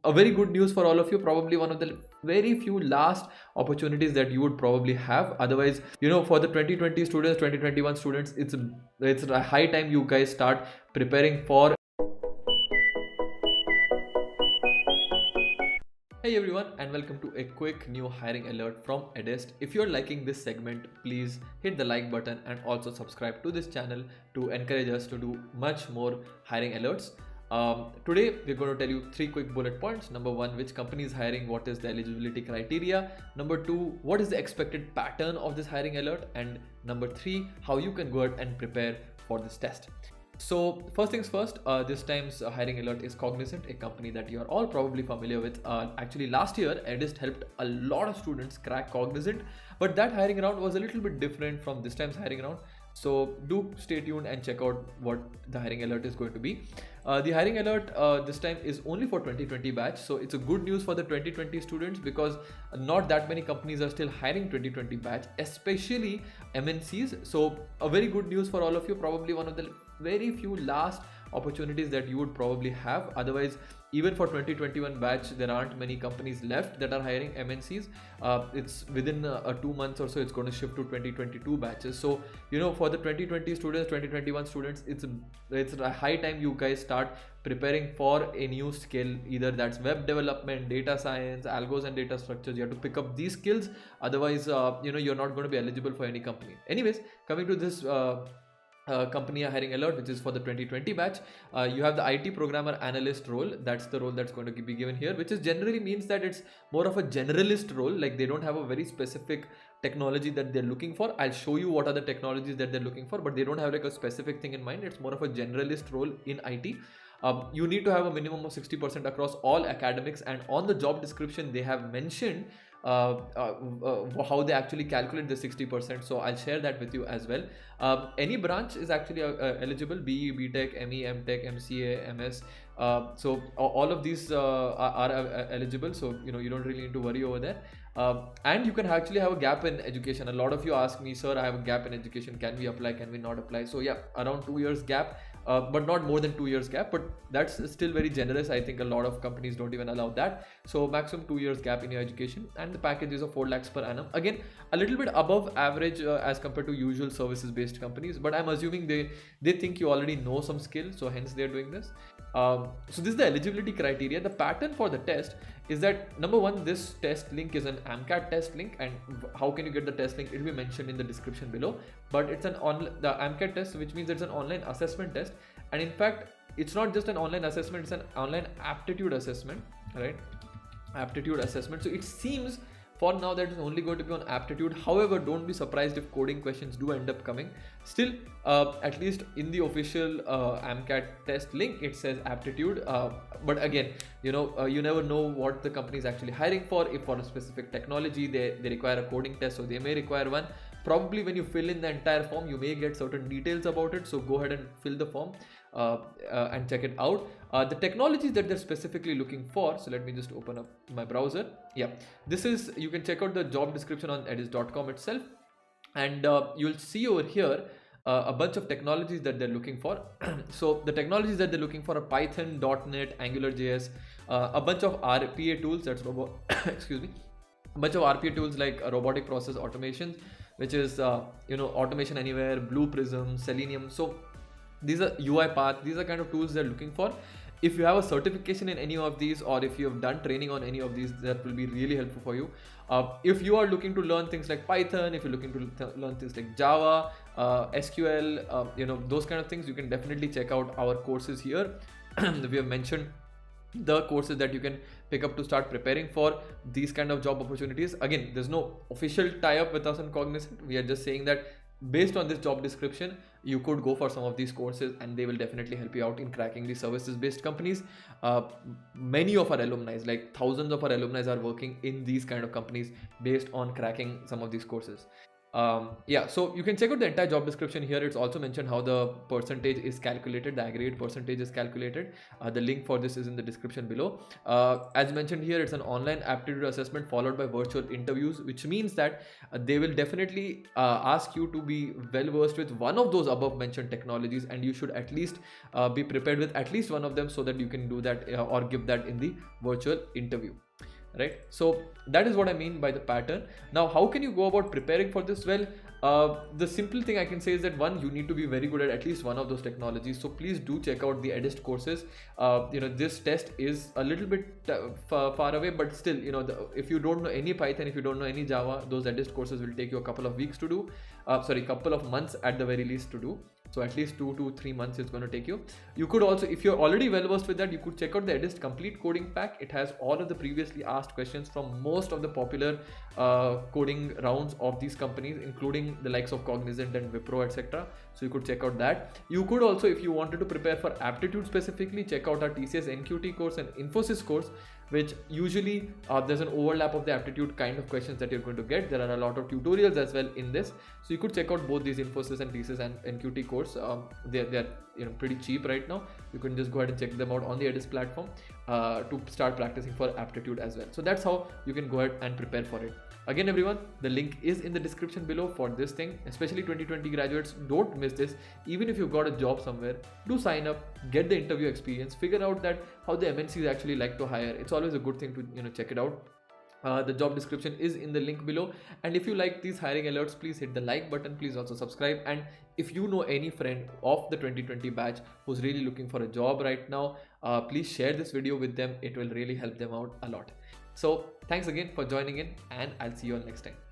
a very good news for all of you, probably one of the very few last opportunities that you would probably have. Otherwise, for the 2020 students, 2021 students, it's a high time you guys start preparing for. Hey everyone, and welcome to a quick new hiring alert from Edest. If you're liking this segment, please hit the like button and also subscribe to this channel to encourage us to do much more hiring alerts. Today, we're going to tell you 3 quick bullet points. Number 1, which company is hiring, what is the eligibility criteria. Number 2, what is the expected pattern of this hiring alert. And number 3, how you can go ahead and prepare for this test. So first things first, this time's hiring alert is Cognizant, a company that you are all probably familiar with. Actually, last year, Edist helped a lot of students crack Cognizant, but that hiring round was a little bit different from this time's hiring round. So do stay tuned and check out what the hiring alert is going to be. The hiring alert this time is only for 2020 batch. So it's a good news for the 2020 students because not that many companies are still hiring 2020 batch, especially MNCs. So a very good news for all of you, probably one of the very few last opportunities that you would probably have. Otherwise, even for 2021 batch, there aren't many companies left that are hiring MNCs. It's within 2 months or so, it's going to shift to 2022 batches. So for the 2020 students, 2021 students, it's a high time you guys start preparing for a new skill. Either that's web development, data science, algos and data structures. You have to pick up these skills. Otherwise, you're not going to be eligible for any company. Anyways, coming to this company hiring alert, which is for the 2020 batch. You have the IT programmer analyst role. That's the role that's going to be given here, which is generally means that it's more of a generalist role. Like they don't have a very specific technology that they're looking for. I'll show you what are the technologies that they're looking for, but they don't have like a specific thing in mind. It's more of a generalist role in IT. You need to have a minimum of 60% across all academics, and on the job description they have mentioned how they actually calculate the 60%. So I'll share that with you as well. Any branch is actually eligible: BE, BTech, ME, MTech, MCA, MS. So all of these are eligible. So you don't really need to worry over there. And you can actually have a gap in education. A lot of you ask me, sir, I have a gap in education. Can we apply? Can we not apply? So yeah, around 2 years gap. But not more than 2 years gap, but that's still very generous. I think a lot of companies don't even allow that. So maximum 2 years gap in your education, and the package is of 4 lakhs per annum. Again, a little bit above average as compared to usual services based companies, but I'm assuming they think you already know some skill, so hence they're doing this. So this is the eligibility criteria. The pattern for the test is that number 1, this test link is an AMCAT test link, and how can you get the test link? It will be mentioned in the description below. But it's the AMCAT test, which means it's an online assessment test, and in fact, it's not just an online assessment; it's an online aptitude assessment, right? Aptitude assessment. So it seems for now that it's only going to be on aptitude. However, don't be surprised if coding questions do end up coming. Still, at least in the official AMCAT test link, it says aptitude. But again, you never know what the company is actually hiring for. If for a specific technology they require a coding test, so they may require one. Probably when you fill in the entire form, you may get certain details about it. So go ahead and fill the form and check it out. The technologies that they're specifically looking for. So let me just open up my browser. Yeah, you can check out the job description on edis.com itself. And you'll see over here a bunch of technologies that they're looking for. So the technologies that they're looking for are Python, .NET, AngularJS, a bunch of RPA tools. That's excuse me. A bunch of RPA tools like robotic process automation, which is Automation Anywhere, Blue Prism, Selenium. So these are UiPath. These are kind of tools they're looking for. If you have a certification in any of these, or if you have done training on any of these, that will be really helpful for you. If you are looking to learn things like Python, if you're looking to learn things like Java, SQL, those kind of things, you can definitely check out our courses here. We have mentioned the courses that you can pick up to start preparing for these kind of job opportunities. Again, there's no official tie-up with us on Cognizant. We are just saying that based on this job description, you could go for some of these courses and they will definitely help you out in cracking the services based companies. Many of our alumni, like thousands of our alumni, are working in these kind of companies based on cracking some of these courses. Yeah, so you can check out the entire job description here. It's also mentioned how the percentage is calculated, the aggregate percentage is calculated. The link for this is in the description below. As mentioned here, it's an online aptitude assessment followed by virtual interviews, which means that they will definitely ask you to be well versed with one of those above mentioned technologies, and you should at least be prepared with at least one of them so that you can do that or give that in the virtual interview. Right, so that is what I mean by the pattern. Now, how can you go about preparing for this? Well, the simple thing I can say is that one, you need to be very good at least one of those technologies. So please do check out the Edist courses. This test is a little bit far away, but still, if you don't know any Python, if you don't know any Java, those Edist courses will take you a couple of weeks to do. Couple of months at the very least to do. So at least 2 to 3 months it's going to take you. You could also, if you're already well versed with that, you could check out the Edist complete coding pack. It has all of the previously asked questions from most of the popular coding rounds of these companies, including the likes of Cognizant and Wipro, etc. So you could check out that. You could also, if you wanted to prepare for aptitude specifically, check out our TCS NQT course and Infosys course, which usually there's an overlap of the aptitude kind of questions that you're going to get. There are a lot of tutorials as well in this, so you could check out both these Infosys and TCS and NQT course. They're pretty cheap right now. You can just go ahead and check them out on the Edist platform to start practicing for aptitude as well. So that's how you can go ahead and prepare for it. Again, everyone, the link is in the description below for this thing. Especially 2020 graduates, don't miss this. Even if you've got a job somewhere, do sign up, get the interview experience, figure out that how the MNCs actually like to hire. It's always a good thing to check it out. The job description is in the link below, and if you like these hiring alerts, please hit the like button. Please also subscribe, and if you know any friend of the 2020 batch who's really looking for a job right now, please share this video with them. It will really help them out a lot. So thanks again for joining in, and I'll see you all next time.